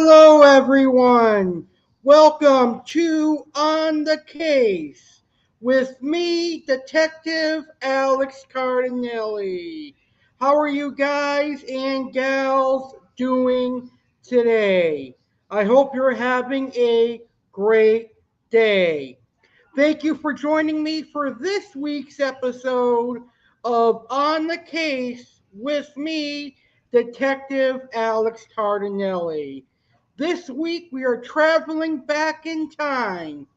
Hello, everyone. Welcome to On the Case with me, Detective Alex Cardinale. How are you guys and gals doing today? I hope you're having a great day. Thank you for joining me for this week's episode of On the Case with me, Detective Alex Cardinale. This week we are traveling back in time.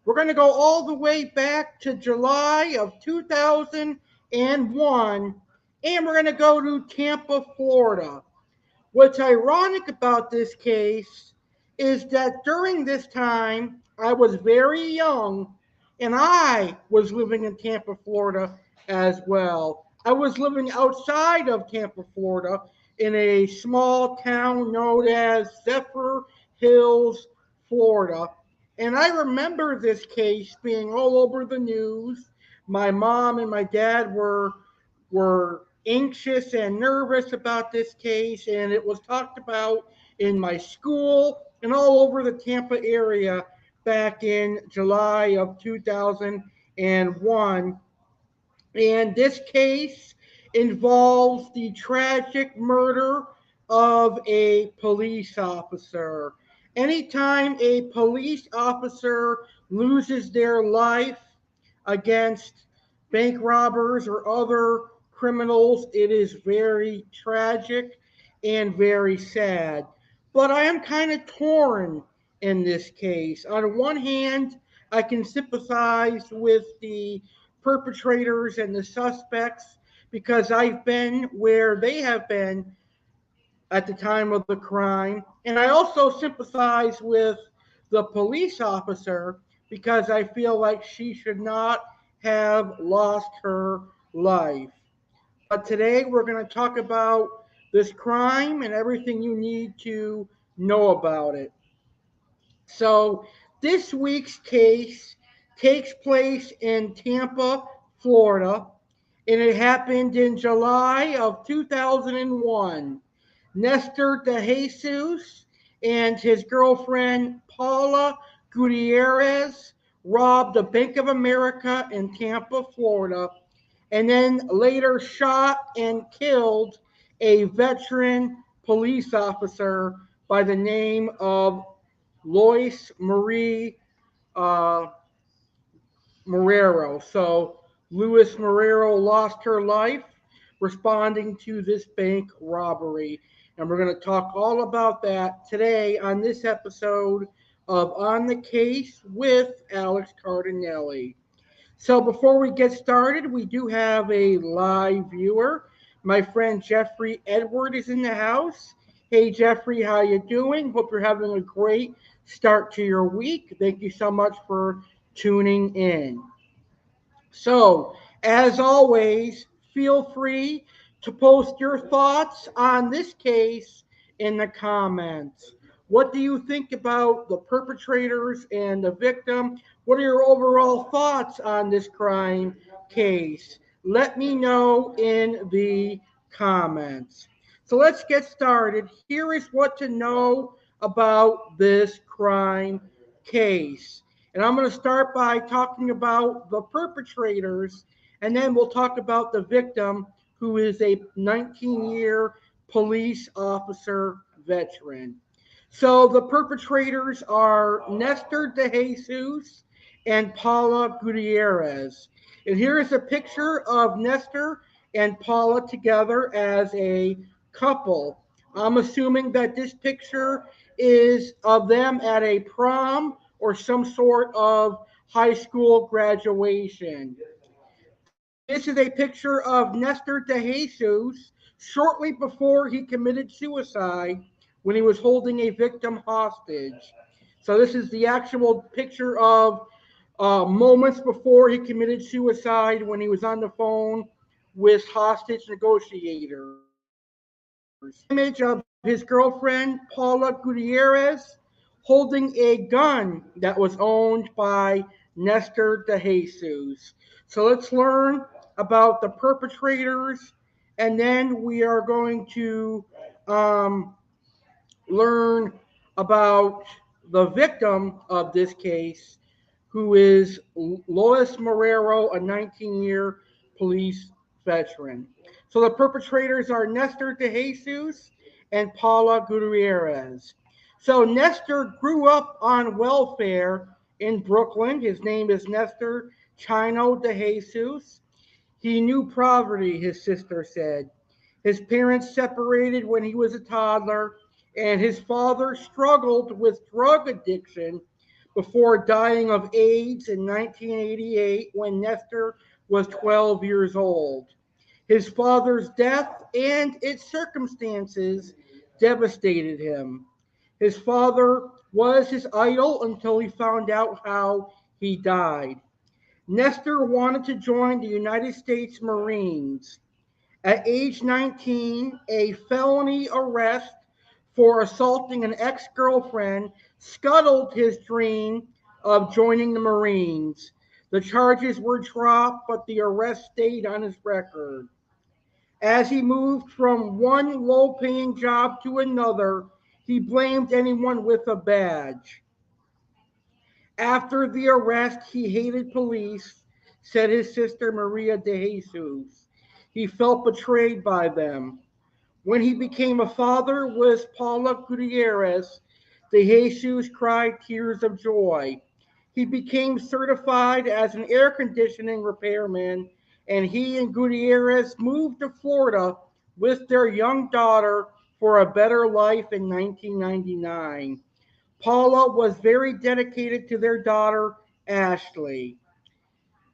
We're going to go all the way back to July of 2001, and we're going to go to Tampa, Florida. What's ironic about this case is that during this time, I was very young and I was living in Tampa, Florida as well. I was living outside of Tampa, Florida in a small town known as Zephyr Hills, Florida. And I remember this case being all over the news. My mom and my dad were anxious and nervous about this case, and it was talked about in my school and all over the Tampa area back in July of 2001. And this case involves the tragic murder of a police officer. Anytime a police officer loses their life against bank robbers or other criminals, it is very tragic and very sad. But I am kind of torn in this case. On one hand, I can sympathize with the perpetrators and the suspects because I've been where they have been at the time of the crime. And I also sympathize with the police officer because I feel like she should not have lost her life. But today we're going to talk about this crime and everything you need to know about it. So, this week's case takes place in Tampa, Florida, and it happened in July of 2001. Nester Dejesus and his girlfriend Paula Gutierrez robbed the Bank of America in Tampa, Florida, and then later shot and killed a veteran police officer by the name of Lois Marie uh, Marrero. So Lois Marrero lost her life responding to this bank robbery. And we're going to talk all about that today on this episode of On the Case with Alex Cardinale. So before we get started, we do have a live viewer. My friend Jeffrey Edward is in the house. Hey Jeffrey, how you doing? Hope you're having a great start to your week. Thank you so much for tuning in. So, as always, feel free to post your thoughts on this case in the comments. What do you think about the perpetrators and the victim? What are your overall thoughts on this crime case? Let me know in the comments. So let's get started. Here is what to know about this crime case. And I'm going to start by talking about the perpetrators, and then we'll talk about the victim, who is a 19-year police officer veteran. So the perpetrators are Nester Dejesus and Paula Gutierrez. And here is a picture of Nester and Paula together as a couple. I'm assuming that this picture is of them at a prom or some sort of high school graduation. This is a picture of Nester Dejesus shortly before he committed suicide when he was holding a victim hostage. So this is the actual picture of moments before he committed suicide when he was on the phone with hostage negotiators. Image of his girlfriend, Paula Gutierrez, holding a gun that was owned by Nester DeJesus. So let's learn about the perpetrators, and then we are going to um, learn about the victim of this case, who is Lois Marrero, a 19-year police veteran. So the perpetrators are Nester Dejesus and Paula Gutierrez. So Nester grew up on welfare in Brooklyn. His name is Nester Chino Dejesus. He knew poverty, his sister said. His parents separated when he was a toddler, and his father struggled with drug addiction before dying of AIDS in 1988 when Nestor was 12 years old. His father's death and its circumstances devastated him. His father was his idol until he found out how he died. Nestor wanted to join the United States Marines. At age 19, a felony arrest for assaulting an ex girlfriend scuttled his dream of joining the Marines. The charges were dropped, but the arrest stayed on his record. As he moved from one low paying job to another, he blamed anyone with a badge. After the arrest, he hated police, said his sister Maria de Jesus. He felt betrayed by them. When he became a father with Paula Gutierrez, de Jesus cried tears of joy. He became certified as an air conditioning repairman, and he and Gutierrez moved to Florida with their young daughter for a better life in 1999. Paula was very dedicated to their daughter, Ashley.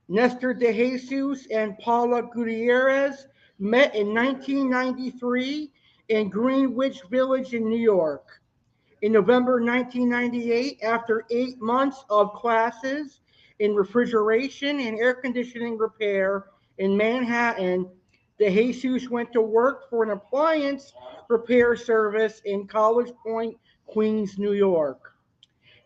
Nester de Jesus and Paula Gutierrez met in 1993 in Greenwich Village in New York. In November 1998, after 8 months of classes in refrigeration and air conditioning repair in Manhattan, de Jesus went to work for an appliance repair service in College Point, Queens, New York.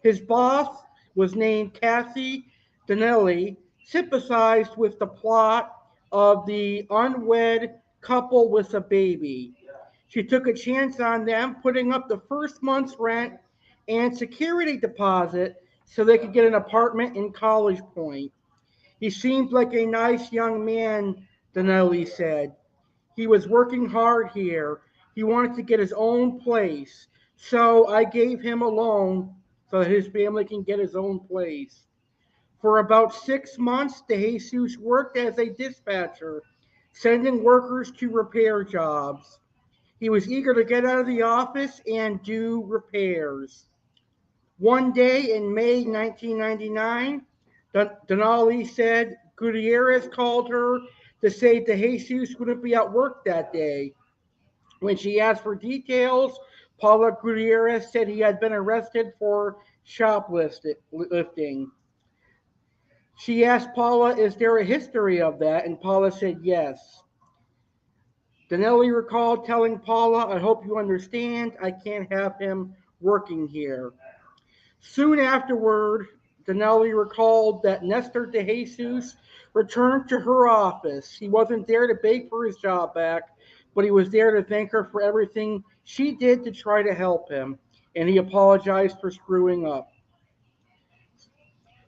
His boss was named Kathy Donnelly, sympathized with the plot of the unwed couple with a baby. She took a chance on them, putting up the first month's rent and security deposit so they could get an apartment in College Point. He seemed like a nice young man, Donnelly said. He was working hard here. He wanted to get his own place. So I gave him a loan so that his family can get his own place. For about 6 months, De Jesus worked as a dispatcher, sending workers to repair jobs. He was eager to get out of the office and do repairs. One day in May 1999, Denali said Gutierrez called her to say De Jesus wouldn't be at work that day. When she asked for details, Paula Gutierrez said he had been arrested for shoplifting. She asked Paula, "Is there a history of that?" And Paula said yes. Danelli recalled telling Paula, "I hope you understand, I can't have him working here." Soon afterward, Danelli recalled that Nestor de Jesus returned to her office. He wasn't there to beg for his job back, but he was there to thank her for everything she did to try to help him, and he apologized for screwing up.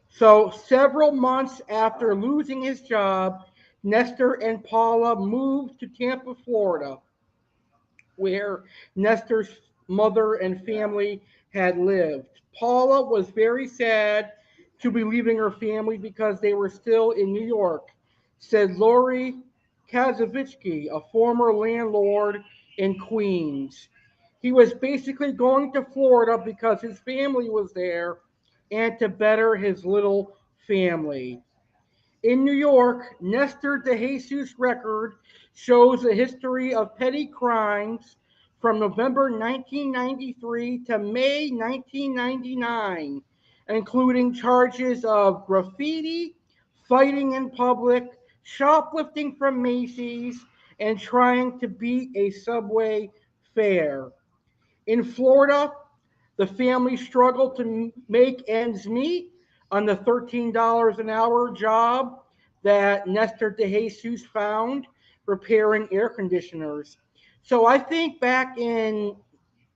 So, several months after losing his job, Nestor and Paula moved to Tampa, Florida, where Nestor's mother and family had lived. Paula was very sad to be leaving her family because they were still in New York, said Lori Kazavitsky, a former landlord in Queens. He was basically going to Florida because his family was there and to better his little family. In New York, Nestor de Jesus' record shows a history of petty crimes from November 1993 to May 1999, including charges of graffiti, fighting in public, shoplifting from Macy's, and trying to beat a subway fare. In Florida, the family struggled to make ends meet on the $13 an hour job that Nestor de Jesus found repairing air conditioners. So I think back in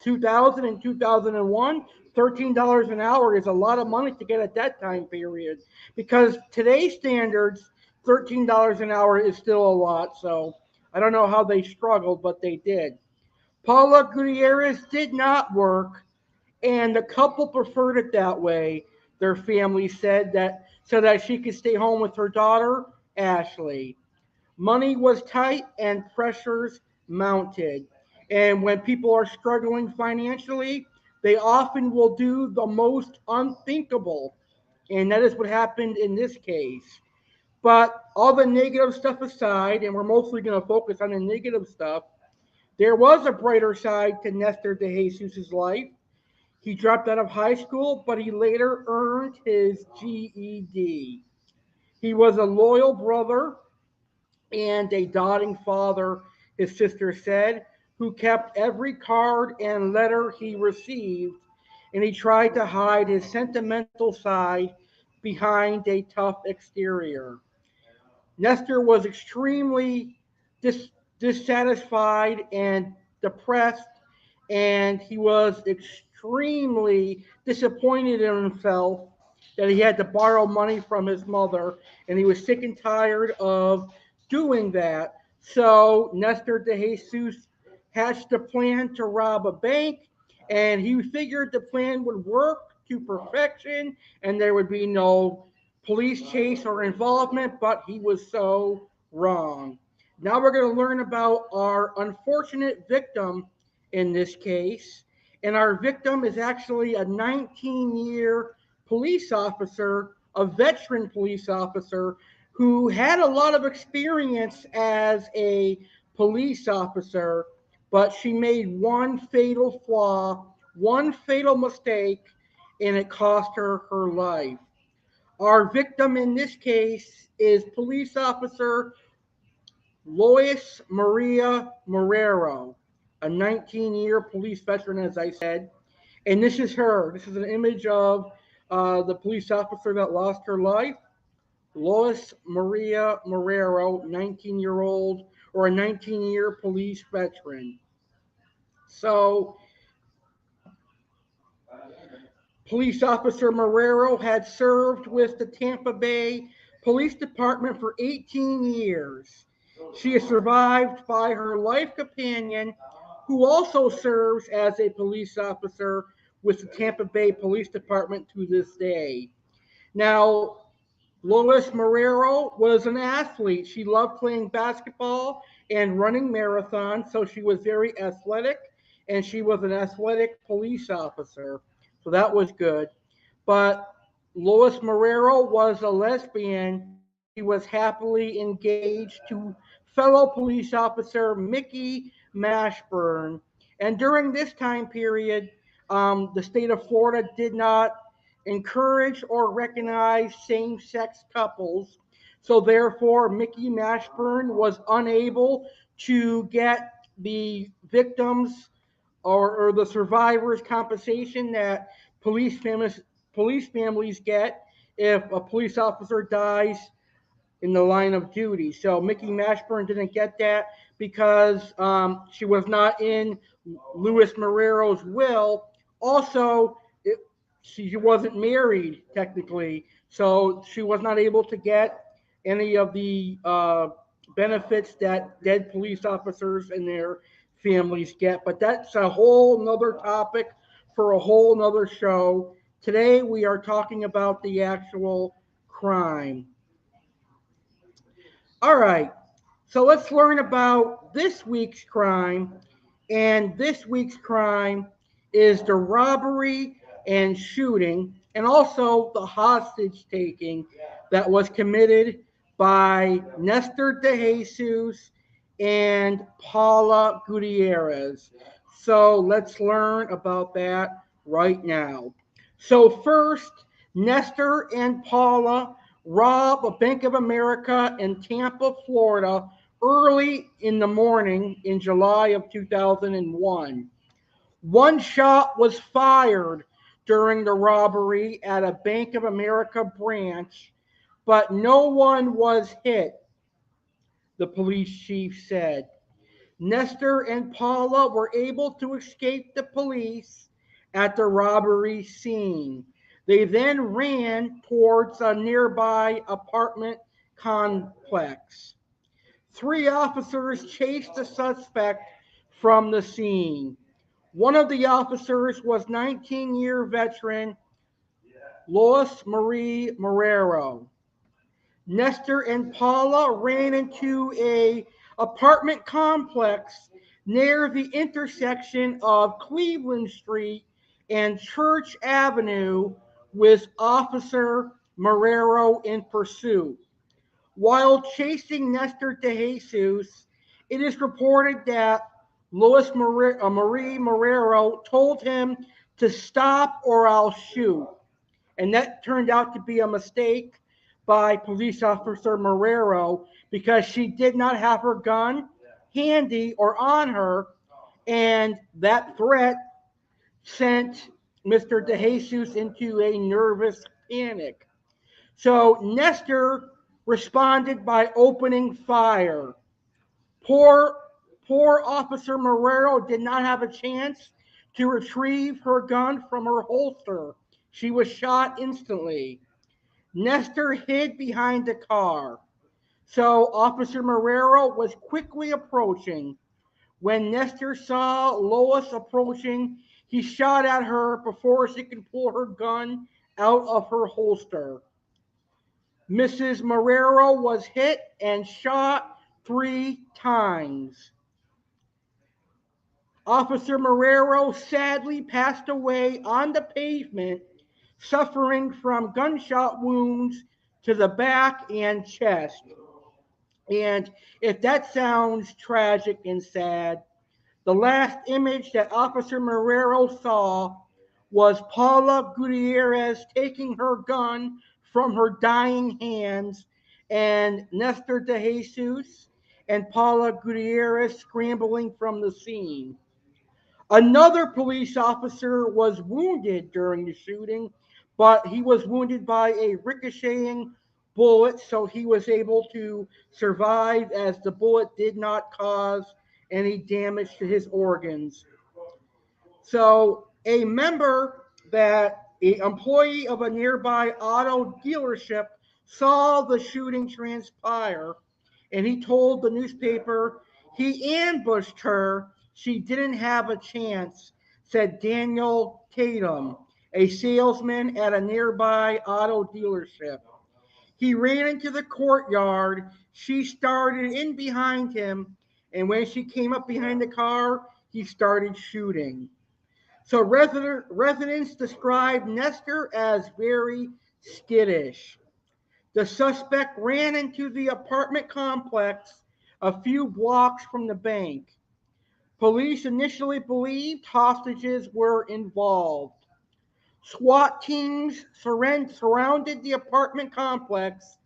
2000 and 2001, $13 an hour is a lot of money to get at that time period. Because today's standards, $13 an hour is still a lot. So I don't know how they struggled, but they did. Paula Gutierrez did not work, and the couple preferred it that way. Their family said that so that she could stay home with her daughter, Ashley. Money was tight and pressures mounted. And when people are struggling financially, they often will do the most unthinkable. And that is what happened in this case. But all the negative stuff aside, and we're mostly going to focus on the negative stuff, there was a brighter side to Nester Dejesus' life. He dropped out of high school, but he later earned his GED. He was a loyal brother and a doting father, his sister said, who kept every card and letter he received, and he tried to hide his sentimental side behind a tough exterior. Nester was extremely dis- dissatisfied and depressed, and he was extremely disappointed in himself that he had to borrow money from his mother, and he was sick and tired of doing that. So Nestor de Jesus hatched a plan to rob a bank, and he figured the plan would work to perfection, and there would be no police chase or involvement, but he was so wrong. Now we're going to learn about our unfortunate victim in this case. And our victim is actually a 19-year police officer, a veteran police officer who had a lot of experience as a police officer, but she made one fatal flaw, one fatal mistake, and it cost her her life. Our victim in this case is police officer Lois Marie Marrero, a 19-year police veteran, as I said. And this is her. This is an image of the police officer that lost her life. Lois Marie Marrero, 19-year-old or a 19-year police veteran. So Police Officer Marrero had served with the Tampa Bay Police Department for 18 years. She is survived by her life companion, who also serves as a police officer with the Tampa Bay Police Department to this day. Now, Lois Marrero was an athlete. She loved playing basketball and running marathons, so she was very athletic, and she was an athletic police officer. So that was good. But Lois Marrero was a lesbian. She was happily engaged to fellow police officer Mickey Mashburn. And during this time period, the state of Florida did not encourage or recognize same sex couples. So, therefore, Mickey Mashburn was unable to get the victims or the survivors' compensation that police families get if a police officer dies in the line of duty. So Mickey Mashburn didn't get that because she was not in Louis Marrero's will. Also, she wasn't married technically, so she was not able to get any of the benefits that dead police officers and their families get. But that's a whole nother topic for a whole nother show. Today we are talking about the actual crime. All right, so let's learn about this week's crime. And this week's crime is the robbery and shooting, and also the hostage taking that was committed by Nester de Jesus and Paula Gutierrez. So let's learn about that right now. So, first, Nester and Paula rob a Bank of America in Tampa, Florida, early in the morning in July of 2001. One shot was fired during the robbery at a Bank of America branch, but no one was hit, the police chief said. Nester and Paula were able to escape the police at the robbery scene. They then ran towards a nearby apartment complex. Three officers chased the suspect from the scene. One of the officers was 19-year veteran Lois Marie Marrero. Nester and Paula ran into a apartment complex near the intersection of Cleveland Street and Church Avenue with Officer Marrero in pursuit. While chasing Nester Dejesus, it is reported that Lois Marie Marrero told him to stop or I'll shoot. And that turned out to be a mistake by police officer Marrero because she did not have her gun handy or on her, and that threat sent Mr. DeJesus into a nervous panic. So Nester responded by opening fire. Poor, poor Officer Marrero did not have a chance to retrieve her gun from her holster. She was shot instantly. Nester hid behind the car. So Officer Marrero was quickly approaching. When Nester saw Lois approaching, he shot at her before she could pull her gun out of her holster. Mrs. Marrero was hit and shot 3 times. Officer Marrero sadly passed away on the pavement, suffering from gunshot wounds to the back and chest. And if that sounds tragic and sad, the last image that Officer Marrero saw was Paula Gutierrez taking her gun from her dying hands and Nester DeJesus and Paula Gutierrez scrambling from the scene. Another police officer was wounded during the shooting, but he was wounded by a ricocheting bullet, so he was able to survive as the bullet did not cause any damage to his organs. So, a member that an employee of a nearby auto dealership saw the shooting transpire, and he told the newspaper he ambushed her. She didn't have a chance, said Daniel Tatum, a salesman at a nearby auto dealership. He ran into the courtyard. She started in behind him, and when she came up behind the car, he started shooting. So residents described Nester as very skittish. The suspect ran into the apartment complex a few blocks from the bank. Police initially believed hostages were involved. SWAT teams surrounded the apartment complex,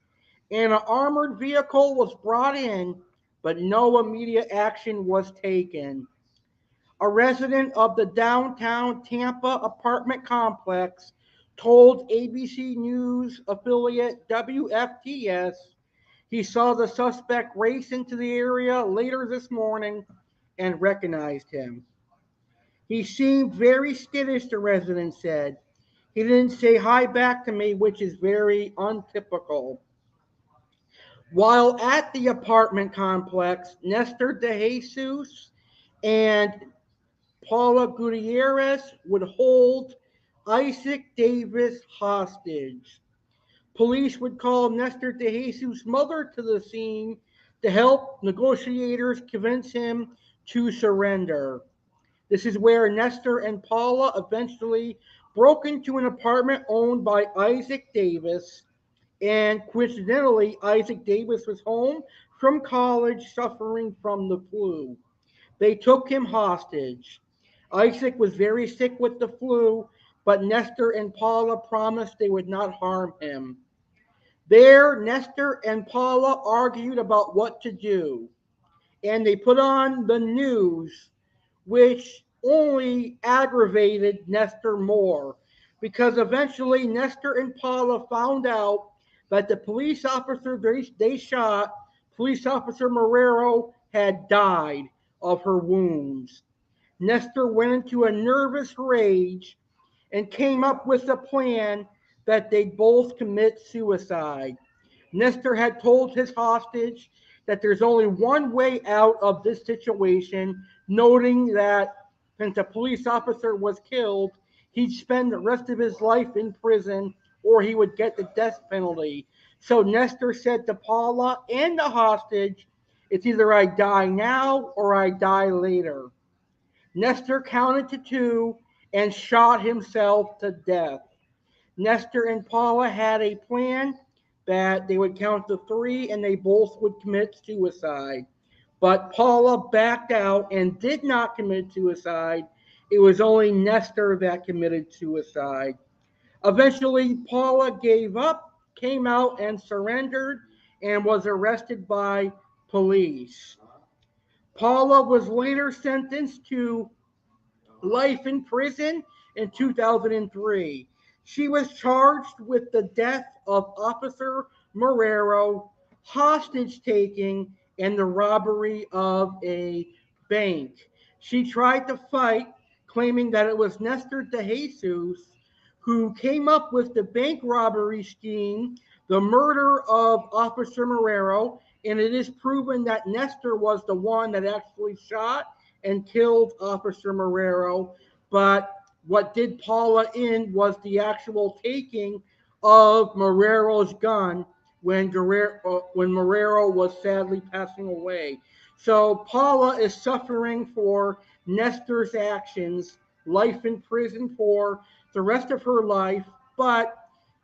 and an armored vehicle was brought in, but no immediate action was taken. A resident of the downtown Tampa apartment complex told ABC News affiliate WFTS he saw the suspect race into the area later this morning and recognized him. He seemed very skittish, the resident said. He didn't say hi back to me, which is very untypical. While at the apartment complex, Nester DeJesus and Paula Gutierrez would hold Isaac Davis hostage. Police would call Nester DeJesus' mother to the scene to help negotiators convince him to surrender. This is where Nester and Paula eventually broke into an apartment owned by Isaac Davis. And coincidentally, Isaac Davis was home from college suffering from the flu. They took him hostage. Isaac was very sick with the flu, but Nester and Paula promised they would not harm him. There, Nester and Paula argued about what to do, and they put on the news, which only aggravated Nester more, because eventually Nester and Paula found out that the police officer they shot, police officer Marrero, had died of her wounds. Nester went into a nervous rage and came up with a plan that they'd both commit suicide. Nester had told his hostage that there's only one way out of this situation, noting that since a police officer was killed, he'd spend the rest of his life in prison or he would get the death penalty. So Nester said to Paula and the hostage, "It's either I die now or I die later." Nester counted to two and shot himself to death. Nester and Paula had a plan that they would count to three and they both would commit suicide. But Paula backed out and did not commit suicide. It was only Nester that committed suicide. Eventually, Paula gave up, came out and surrendered, and was arrested by police. Paula was later sentenced to life in prison in 2003. She was charged with the death of Officer Marrero, hostage taking, and the robbery of a bank. She tried to fight, claiming that it was Nester Dejesus who came up with the bank robbery scheme, the murder of Officer Marrero, and it is proven that Nester was the one that actually shot and killed Officer Marrero. But what did Paula in was the actual taking of Marrero's gun when Marrero was sadly passing away. So Paula is suffering for Nester's actions, life in prison for the rest of her life, but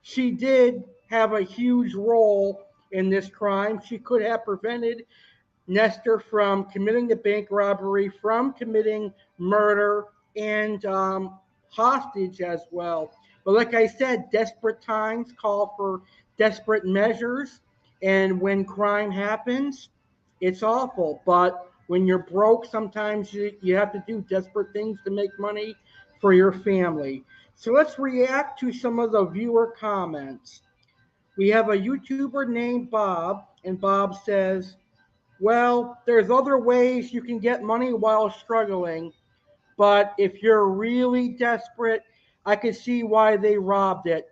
she did have a huge role in this crime. She could have prevented Nester from committing the bank robbery, from committing murder, and hostage as well. But like I said, desperate times call for desperate measures. And when crime happens, it's awful. But when you're broke, sometimes you have to do desperate things to make money for your family. So let's react to some of the viewer comments. We have a YouTuber named Bob, and Bob says, well, there's other ways you can get money while struggling, but if you're really desperate, I can see why they robbed it.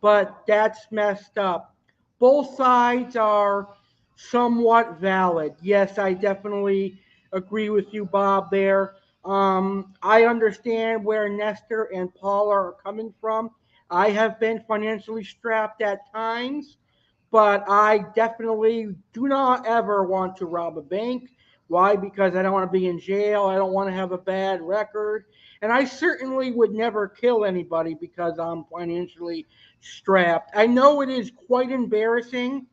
But that's messed up. Both sides are somewhat valid. Yes, I definitely agree with you, Bob, there. I understand where Nester and Paul are coming from. I have been financially strapped at times, but I definitely do not ever want to rob a bank. Why? Because I don't want to be in jail. I don't want to have a bad record. And I certainly would never kill anybody because I'm financially strapped. I know it is quite embarrassing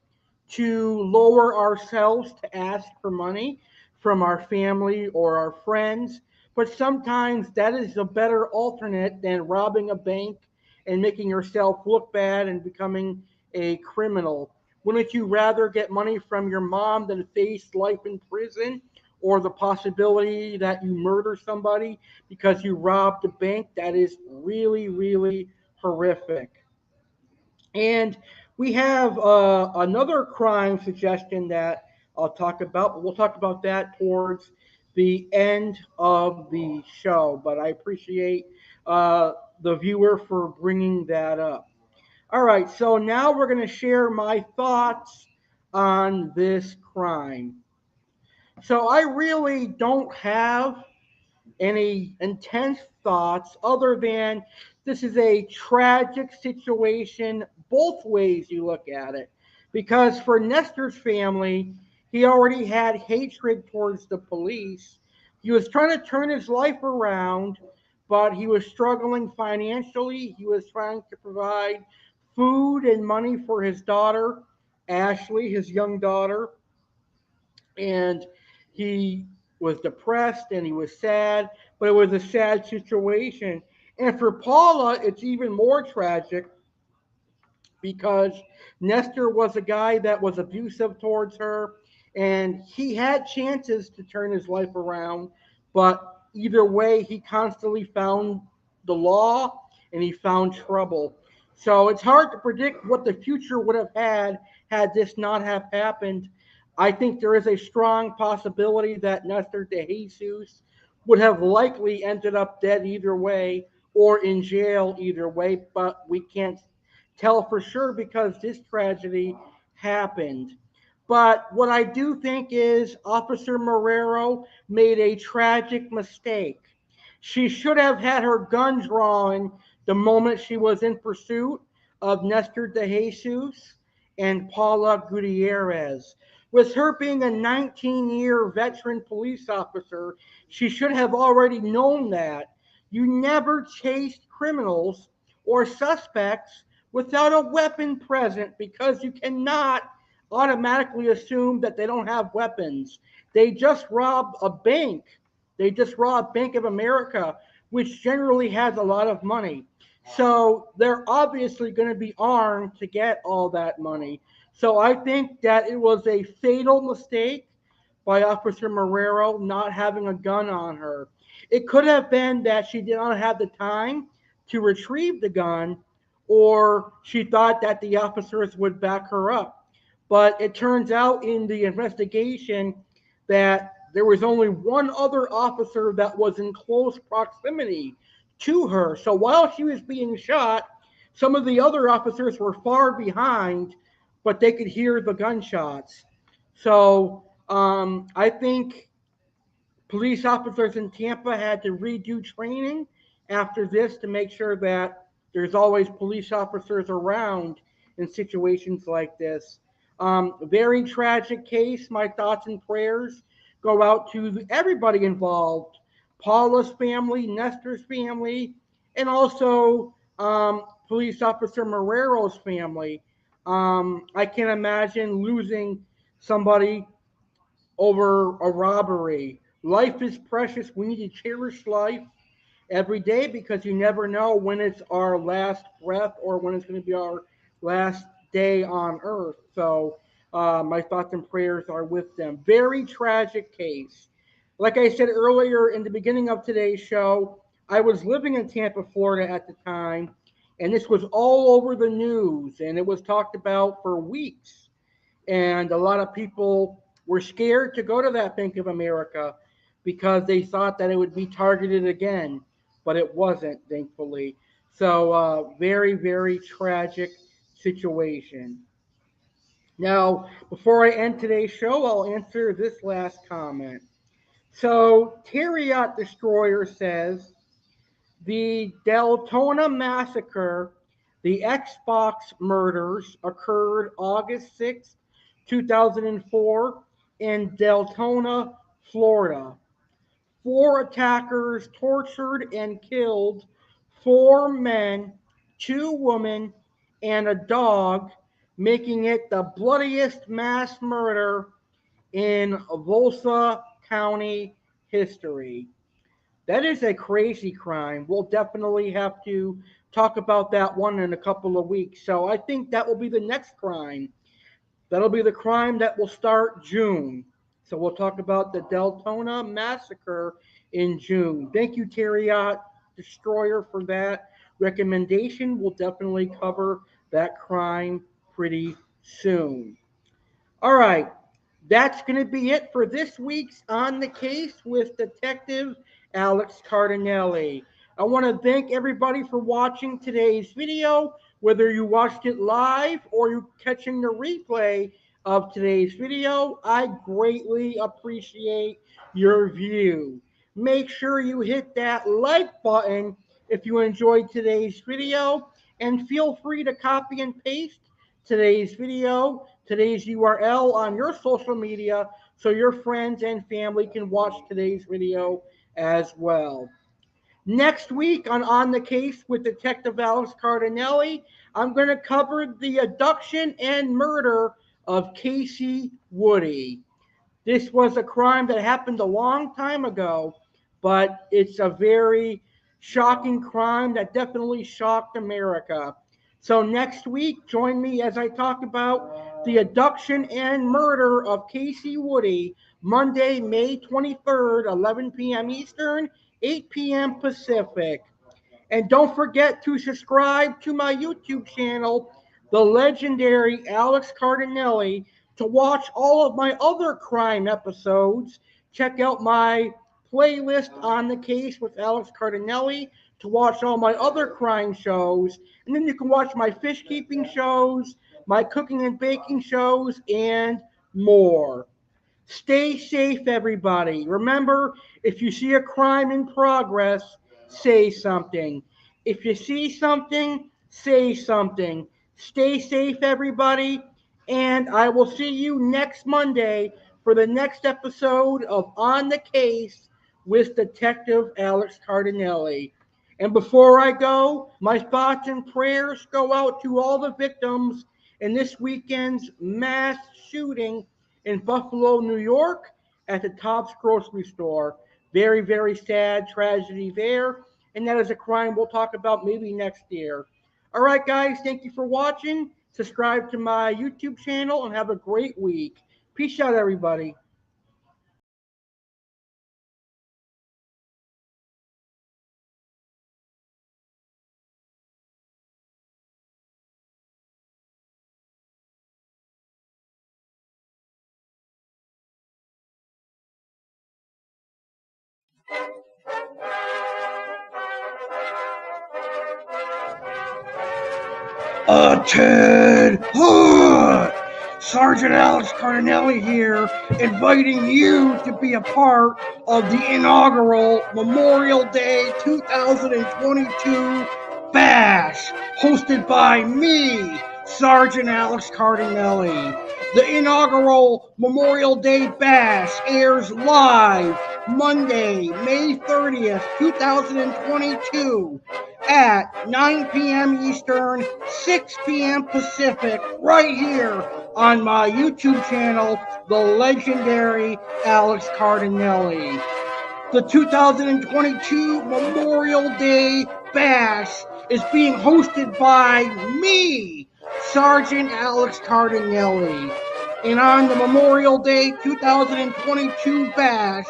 to lower ourselves to ask for money from our family or our friends, but sometimes that is a better alternate than robbing a bank and making yourself look bad and becoming a criminal. Wouldn't you rather get money from your mom than face life in prison or the possibility that you murder somebody because you robbed a bank? That is really, really horrific. And we have another crime suggestion that I'll talk about, but we'll talk about that towards the end of the show. But I appreciate the viewer for bringing that up. All right, so now we're going to share my thoughts on this crime. So I really don't have any intense thoughts other than this is a tragic situation, both ways you look at it. Because for Nestor's family, he already had hatred towards the police. He was trying to turn his life around, but he was struggling financially. He was trying to provide food and money for his daughter, Ashley, his young daughter, and he was depressed and he was sad, but it was a sad situation. And for Paula, it's even more tragic because Nestor was a guy that was abusive towards her, and he had chances to turn his life around, but either way, he constantly found the law and he found trouble. So it's hard to predict what the future would have had this not have happened. I think there is a strong possibility that Nester Dejesus would have likely ended up dead either way or in jail either way, but we can't tell for sure because this tragedy happened. But what I do think is Officer Marrero made a tragic mistake. She should have had her gun drawn the moment she was in pursuit of Nester Dejesus and Paula Gutierrez. With her being a 19-year veteran police officer, she should have already known that. You never chase criminals or suspects without a weapon present because you cannot automatically assume that they don't have weapons. They just robbed a bank. They just robbed Bank of America, which generally has a lot of money. So they're obviously going to be armed to get all that money. So I think that it was a fatal mistake by Officer Marrero not having a gun on her. It could have been that she did not have the time to retrieve the gun, or she thought that the officers would back her up. But it turns out in the investigation that there was only one other officer that was in close proximity to her. So while she was being shot, some of the other officers were far behind, but they could hear the gunshots. So I think police officers in Tampa had to redo training after this to make sure that there's always police officers around in situations like this. Very tragic case. My thoughts and prayers go out to everybody involved, Paula's family, Nestor's family, and also police officer Marrero's family. I can't imagine losing somebody over a robbery. Life is precious. We need to cherish life every day because you never know when it's our last breath or when it's going to be our last day on earth. So, my thoughts and prayers are with them. Very tragic case. Like I said earlier in the beginning of today's show, I was living in Tampa, Florida at the time, and this was all over the news, and it was talked about for weeks. And a lot of people were scared to go to that Bank of America because they thought that it would be targeted again, but it wasn't, thankfully. So, very, very tragic situation. Now, before I end today's show, I'll answer this last comment. So, Terriot Destroyer says the Deltona massacre, the Xbox murders occurred August 6, 2004, in Deltona, Florida. Four attackers tortured and killed four men, two women, and a dog, making it the bloodiest mass murder in Volsa County history. That is a crazy crime. We'll definitely have to talk about that one in a couple of weeks. So I think that will be the next crime. That'll be the crime that will start June. So we'll talk about the Deltona massacre in June. Thank you, Terriot Destroyer, for that recommendation. We'll definitely cover that crime pretty soon. All right. That's going to be it for this week's On the Case with Detective Alex Cardinale. I want to thank everybody for watching today's video, whether you watched it live or you're catching the replay of today's video. I greatly appreciate your view. Make sure you hit that like button if you enjoyed today's video, and feel free to copy and paste today's video, today's URL on your social media so your friends and family can watch today's video as well. Next week on the Case with Detective Alex Cardinale, I'm going to cover the abduction and murder of Casey Woody. This was a crime that happened a long time ago, but it's a very shocking crime that definitely shocked America. So next week, join me as I talk about the abduction and murder of Casey Woody, Monday, May 23rd, 11 p.m. Eastern, 8 p.m. Pacific. And don't forget to subscribe to my YouTube channel, the legendary Alex Cardinale, To watch all of my other crime episodes, check out my playlist On the Case with Alex Cardinale to watch all my other crime shows. And then you can watch my fish keeping shows, my cooking and baking shows, and more. Stay safe, everybody. Remember, if you see a crime in progress, say something. If you see something, say something. Stay safe, everybody. And I will see you next Monday for the next episode of On the Case with Detective Alex Cardinale. And before I go, my thoughts and prayers go out to all the victims in this weekend's mass shooting in Buffalo, New York, at the Tops grocery store. Very, very sad tragedy there. And that is a crime we'll talk about maybe next year. All right, guys, thank you for watching. Subscribe to my YouTube channel and have a great week. Peace out, everybody. Ted Hood! Sergeant Alex Cardinale here, inviting you to be a part of the inaugural Memorial Day 2022 Bash, hosted by me, Sergeant Alex Cardinale. The inaugural Memorial Day Bash airs live Monday, May 30th, 2022 at 9 p.m. Eastern, 6 p.m. Pacific, right here on my YouTube channel, the legendary Alex Cardinale. The 2022 Memorial Day Bash is being hosted by me, Sergeant Alex Cardinale. And on the Memorial Day 2022 Bash,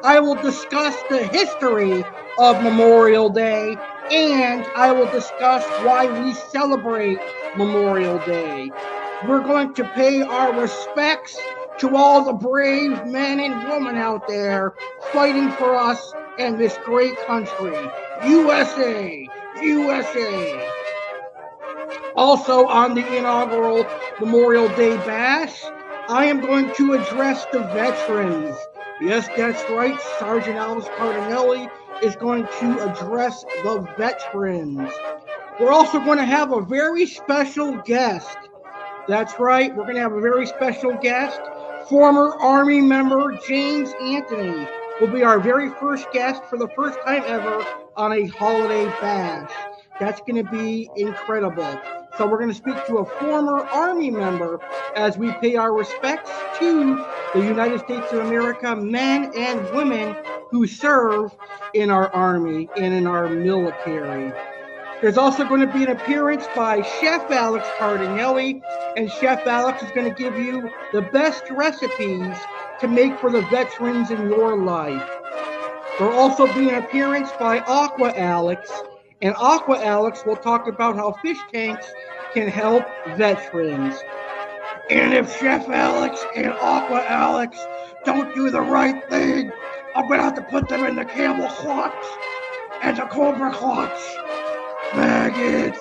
I will discuss the history of Memorial Day, and I will discuss why we celebrate Memorial Day. We're going to pay our respects to all the brave men and women out there fighting for us and this great country. USA! USA! Also on the inaugural Memorial Day Bash, I am going to address the veterans. Yes, that's right, Sergeant Alex Cardinale is going to address the veterans. We're also going to have a very special guest. That's right, we're going to have a very special guest. Former Army member James Anthony will be our very first guest for the first time ever on a holiday bash. That's going to be incredible. So we're going to speak to a former Army member as we pay our respects to the United States of America men and women who serve in our Army and in our military. There's also going to be an appearance by Chef Alex Cardinale, and Chef Alex is going to give you the best recipes to make for the veterans in your life. There will also be an appearance by Aqua Alex, and Aqua Alex will talk about how fish tanks can help veterans. And if Chef Alex and Aqua Alex don't do the right thing, I'm going to have to put them in the camel clutch and the cobra clutch. Maggots.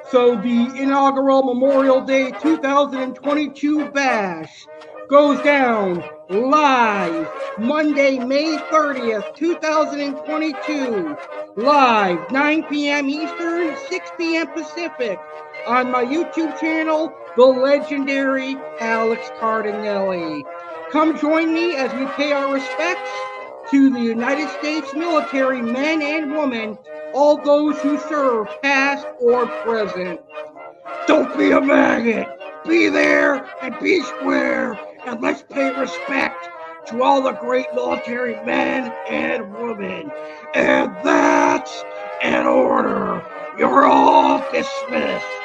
So the inaugural Memorial Day 2022 Bash goes down live Monday, May 30th, 2022, live 9 p.m. Eastern, 6 p.m. Pacific, on my YouTube channel, the legendary Alex Cardinale. Come join me as we pay our respects to the United States military men and women, all those who serve, past or present. Don't be a maggot. Be there and be square, and let's pay respect to all the great military men and women. And that's an order. You're all dismissed.